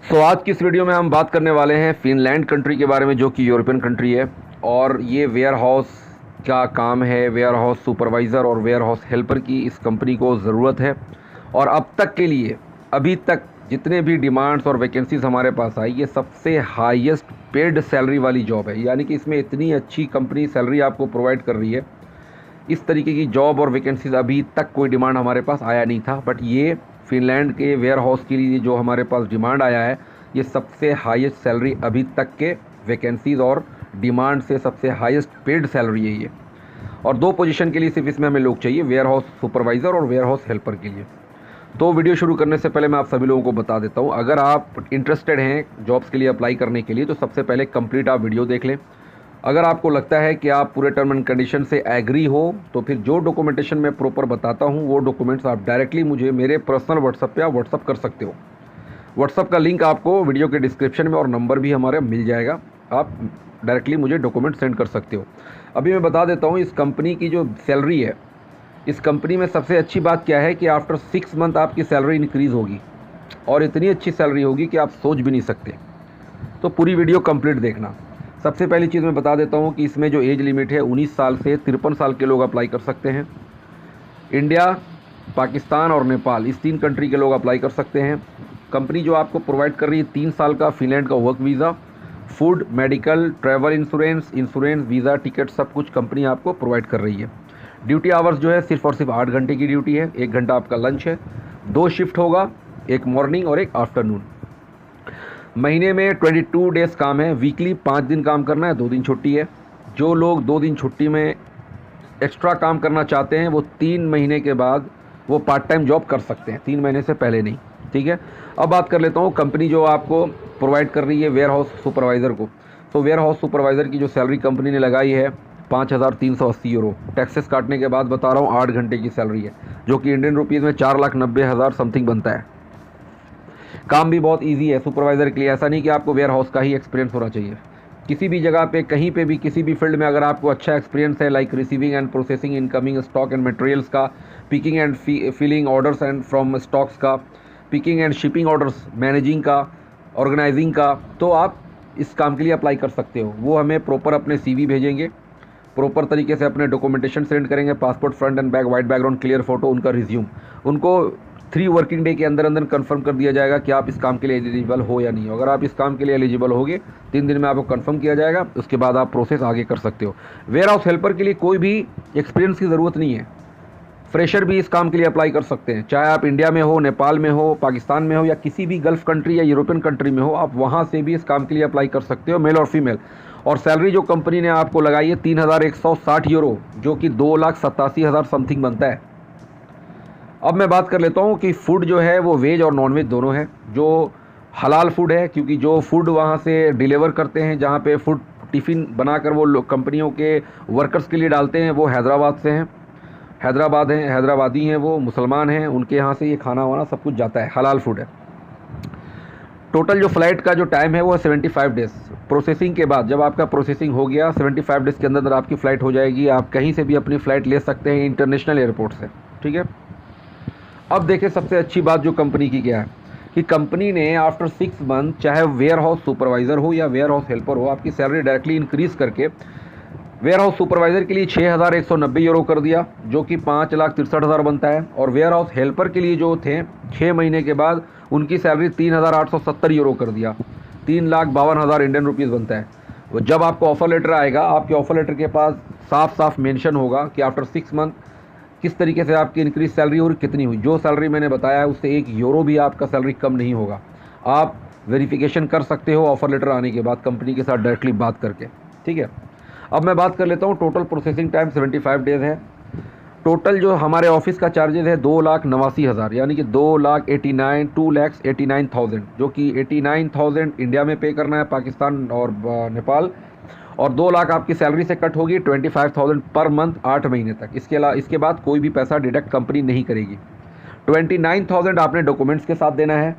आज की इस वीडियो में हम बात करने वाले हैं फिनलैंड कंट्री के बारे में, जो कि यूरोपियन कंट्री है। और ये वेयर हाउस का काम है, वेयर हाउस सुपरवाइज़र और वेयर हाउस हेल्पर की इस कंपनी को ज़रूरत है। और अब तक के लिए अभी तक जितने भी डिमांड्स और वैकेंसीज़ हमारे पास आई, ये सबसे हाईएस्ट पेड सैलरी वाली जॉब है। यानी कि इसमें इतनी अच्छी कंपनी सैलरी आपको प्रोवाइड कर रही है। इस तरीके की जॉब और वैकेंसीज अभी तक कोई डिमांड हमारे पास आया नहीं था, बट ये फिनलैंड के वेयर हाउस के लिए जो हमारे पास डिमांड आया है, ये सबसे हाईएस्ट सैलरी अभी तक के वैकेंसीज और डिमांड से सबसे हाईएस्ट पेड सैलरी है ये। और 2 पोजीशन के लिए सिर्फ इसमें हमें लोग चाहिए, वेयर हाउस सुपरवाइज़र और वेयर हाउस हेल्पर के लिए। तो वीडियो शुरू करने से पहले मैं आप सभी लोगों को बता देता हूँ, अगर आप इंटरेस्टेड हैं जॉब्स के लिए अप्लाई करने के लिए, तो सबसे पहले कंप्लीट आप वीडियो देख लें। अगर आपको लगता है कि आप पूरे टर्म एंड कंडीशन से एग्री हो, तो फिर जो डॉक्यूमेंटेशन मैं प्रॉपर बताता हूँ वो डॉक्यूमेंट्स आप डायरेक्टली मुझे मेरे पर्सनल व्हाट्सएप पे आप व्हाट्सएप कर सकते हो। व्हाट्सएप का लिंक आपको वीडियो के डिस्क्रिप्शन में और नंबर भी हमारा मिल जाएगा, आप डायरेक्टली मुझे डॉक्यूमेंट सेंड कर सकते हो। अभी मैं बता देता हूँ इस कंपनी की जो सैलरी है, इस कंपनी में सबसे अच्छी बात क्या है कि आफ्टर 6 मंथ आपकी सैलरी इंक्रीज़ होगी, और इतनी अच्छी सैलरी होगी कि आप सोच भी नहीं सकते। तो पूरी वीडियो कंप्लीट देखना। सबसे पहली चीज़ मैं बता देता हूँ कि इसमें जो एज लिमिट है 19 साल से 53 साल के लोग अप्लाई कर सकते हैं। इंडिया, पाकिस्तान और नेपाल, इस 3 कंट्री के लोग अप्लाई कर सकते हैं। कंपनी जो आपको प्रोवाइड कर रही है 3 साल का फिनलैंड का work visa, food, medical, travel insurance, visa, ticket, सब कुछ कंपनी आपको प्रोवाइड कर रही है। ड्यूटी आवर्स जो है सिर्फ और सिर्फ 8 घंटे की ड्यूटी है, 1 घंटा आपका लंच है। 2 शिफ्ट होगा, एक मॉर्निंग और एक आफ्टरनून। महीने में 22 डेज़ काम है, वीकली 5 दिन काम करना है, 2 दिन छुट्टी है। जो लोग 2 दिन छुट्टी में एक्स्ट्रा काम करना चाहते हैं, वो 3 महीने के बाद वो पार्ट टाइम जॉब कर सकते हैं, 3 महीने से पहले नहीं। ठीक है, अब बात कर लेता हूँ कंपनी जो आपको प्रोवाइड कर रही है वेयर हाउस सुपरवाइज़र को। तो वेयर हाउस सुपरवाइज़र की जो सैलरी कंपनी ने लगाई है 5,380 यूरो, टैक्सेस काटने के बाद बता रहा हूँ, 8 घंटे की सैलरी है, जो कि इंडियन रुपीज़ में 4,90,000 समथिंग बनता है। काम भी बहुत इजी है सुपरवाइज़र के लिए। ऐसा नहीं कि आपको वेयर हाउस का ही एक्सपीरियंस होना चाहिए, किसी भी जगह पे, कहीं पे भी, किसी भी फील्ड में अगर आपको अच्छा एक्सपीरियंस है, like receiving and processing incoming stock and materials का, picking and filling orders and from stocks का, picking and shipping orders, managing का, ऑर्गेनाइजिंग का, तो आप इस काम के लिए अप्लाई कर सकते हो। वो हमें प्रॉपर अपने CV भेजेंगे, प्रॉपर तरीके से अपने डॉक्यूमेंटेशन सेंड करेंगे, passport front end back, white background, clear photo, उनका रिज्यूम। उनको 3 वर्किंग डे के अंदर अंदर कंफर्म कर दिया जाएगा कि आप इस काम के लिए एलिजिबल हो या नहीं हो। अगर आप इस काम के लिए एलिजिबल होगे, 3 दिन में आपको कंफर्म किया जाएगा, उसके बाद आप प्रोसेस आगे कर सकते हो। वेयर हाउस हेल्पर के लिए कोई भी एक्सपीरियंस की ज़रूरत नहीं है, फ्रेशर भी इस काम के लिए अप्लाई कर सकते हैं। चाहे आप इंडिया में हो, नेपाल में हो, पाकिस्तान में हो, या किसी भी गल्फ़ कंट्री या यूरोपियन कंट्री में हो, आप वहाँ से भी इस काम के लिए अप्लाई कर सकते हो, मेल और फीमेल। और सैलरी जो कंपनी ने आपको लगाई है 3,160 यूरो, जो कि 2,87,000 समथिंग बनता है। अब मैं बात कर लेता हूँ कि फ़ूड जो है वो वेज और नॉन वेज दोनों है। जो हलाल फूड है, क्योंकि जो फूड वहाँ से डिलीवर करते हैं, जहाँ पे फूड टिफ़िन बनाकर वो लोग कंपनियों के वर्कर्स के लिए डालते हैं, वो हैदराबाद से हैं, हैदराबादी हैं, वो मुसलमान हैं, उनके यहाँ से ये खाना वाना सब कुछ जाता है, हलाल फूड है। टोटल जो फ़्लाइट का जो टाइम है वो है 75 डेज़। प्रोसेसिंग के बाद, जब आपका प्रोसेसिंग हो गया, 75 डेज़ के अंदर आपकी फ़्लाइट हो जाएगी। आप कहीं से भी अपनी फ़्लाइट ले सकते हैं इंटरनेशनल एयरपोर्ट से। ठीक है, अब देखें सबसे अच्छी बात जो कंपनी की क्या है, कि कंपनी ने आफ्टर 6 मंथ, चाहे वेयर हाउस सुपरवाइज़र हो या वेयर हाउस हेल्पर हो, आपकी सैलरी डायरेक्टली इंक्रीज़ करके वेयर हाउस सुपरवाइज़र के लिए 6,190 यूरो कर दिया, जो कि 5,63,000 बनता है। और वेयर हाउस हेल्पर के लिए जो थे 6 महीने के बाद, उनकी सैलरी 3,870 यूरो कर दिया, 3,52,000 इंडियन रुपीज़ बनता है। वो जब आपको ऑफ़र लेटर आएगा, आपके ऑफ़र लेटर के पास साफ साफ मेंशन होगा कि आफ्टर 6 मंथ किस तरीके से आपकी इंक्रीज सैलरी और कितनी हुई। जो सैलरी मैंने बताया है उससे 1 यूरो भी आपका सैलरी कम नहीं होगा। आप वेरिफिकेशन कर सकते हो ऑफ़र लेटर आने के बाद कंपनी के साथ डायरेक्टली बात करके। ठीक है, अब मैं बात कर लेता हूँ, टोटल प्रोसेसिंग टाइम 75 डेज़ है। टोटल जो हमारे ऑफिस का चार्जेज़ है 2,89,000, यानी कि 2,89,000, जो कि 89,000 इंडिया में पे करना है, पाकिस्तान और नेपाल, और 2 लाख आपकी सैलरी से कट होगी, 25,000 पर मंथ 8 महीने तक। इसके बाद कोई भी पैसा डिडक्ट कंपनी नहीं करेगी। 29,000 आपने डॉक्यूमेंट्स के साथ देना है,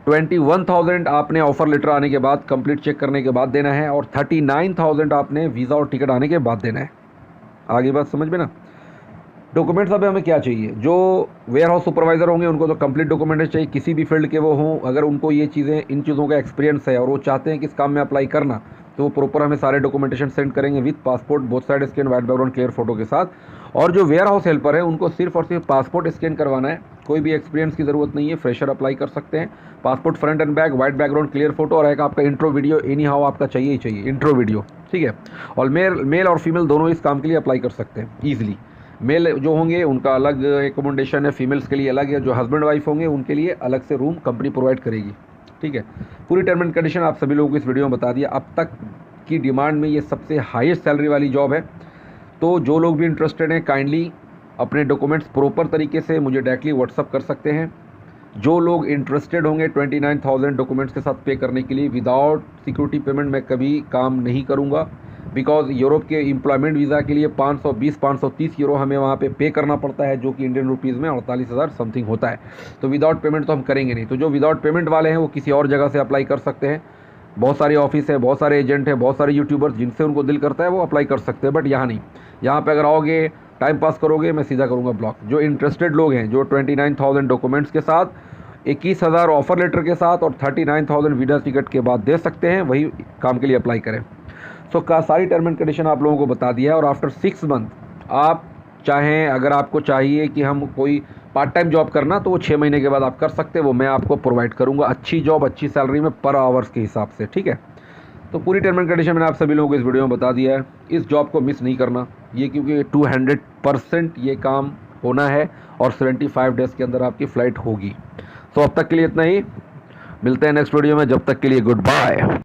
21,000 आपने ऑफ़र लेटर आने के बाद, कंप्लीट चेक करने के बाद देना है, और 39,000 आपने वीज़ा और टिकट आने के बाद देना है। आगे बात समझ में ना। डॉक्यूमेंट्स अब हमें क्या चाहिए, जो वेयर हाउस सुपरवाइज़र होंगे उनको तो कंप्लीट डॉक्यूमेंट्स चाहिए, किसी भी फील्ड के वो हों, अगर उनको ये चीज़ें, इन चीज़ों का एक्सपीरियंस है और वो चाहते हैं कि इस काम में अप्लाई करना, तो वो प्रॉपर हमें सारे डॉक्यूमेंटेशन सेंड करेंगे with passport, both side scan, white background, clear photo के साथ। और जो वेयर हाउस हेल्पर है उनको सिर्फ और सिर्फ पासपोर्ट स्कैन करवाना है, कोई भी एक्सपीरियंस की ज़रूरत नहीं है, फ्रेशर अप्लाई कर सकते हैं। Passport front end back, white background, clear photo और एक आपका इंट्रो वीडियो, एनी हाउ आपका चाहिए ही चाहिए इंट्रो वीडियो, ठीक है। और मेल और फीमेल दोनों इस काम के लिए अप्लाई कर सकते हैं ईजिली। मेल जो होंगे उनका अलग एकोमोडेशन है, फीमेल्स के लिए अलग है, जो हस्बैंड वाइफ होंगे उनके लिए अलग से रूम कंपनी प्रोवाइड करेगी, ठीक है। पूरी टर्म एंड कंडीशन आप सभी लोगों को इस वीडियो में बता दिया। अब तक की डिमांड में ये सबसे हाईएस्ट सैलरी वाली जॉब है। तो जो लोग भी इंटरेस्टेड हैं काइंडली अपने डॉक्यूमेंट्स प्रॉपर तरीके से मुझे डायरेक्टली व्हाट्सअप कर सकते हैं। जो लोग इंटरेस्टेड होंगे 29,000 डॉक्यूमेंट्स के साथ पे करने के लिए, विदाउट सिक्योरिटी पेमेंट मैं कभी काम नहीं करूँगा, बिकॉज यूरोप के एम्प्लॉयमेंट वीज़ा के लिए 520-530 यूरो हमें वहाँ पे करना पड़ता है, जो कि इंडियन रुपीज़ में 48,000 समथिंग होता है। तो विदाउट पेमेंट तो हम करेंगे नहीं। तो जो विदाउट पेमेंट वाले हैं वो किसी और जगह से अप्लाई कर सकते हैं। बहुत सारी ऑफिस है, बहुत सारे एजेंट हैं, बहुत सारे यूट्यूबर्स, जिनसे उनको दिल करता है वो अप्लाई कर सकते हैं, बट यहाँ नहीं। यहाँ पर अगर आओगे टाइम पास करोगे, मैं सीधा करूँगा ब्लॉक। जो इंटरेस्टेड लोग हैं, जो 29,000 डॉक्यूमेंट्स के साथ, 21,000 ऑफर लेटर के साथ और 39,000 वीज़ा टिकट के बाद दे सकते हैं, वही काम के लिए अप्लाई करें। सो सारी टर्म एंड कंडीशन आप लोगों को बता दिया है। और आफ्टर 6 मंथ आप चाहें, अगर आपको चाहिए कि हम कोई पार्ट टाइम जॉब करना, तो वो 6 महीने के बाद आप कर सकते हैं, वो मैं आपको प्रोवाइड करूँगा, अच्छी जॉब अच्छी सैलरी में पर आवर्स के हिसाब से, ठीक है। तो पूरी टर्म एंड कंडीशन मैंने आप सभी लोगों को इस वीडियो में बता दिया है। इस जॉब को मिस नहीं करना, ये क्योंकि 200% ये काम होना है और 75 डेज़ के अंदर आपकी फ़्लाइट होगी। तो अब तक के लिए इतना ही, मिलते हैं नेक्स्ट वीडियो में, जब तक के लिए गुड बाय।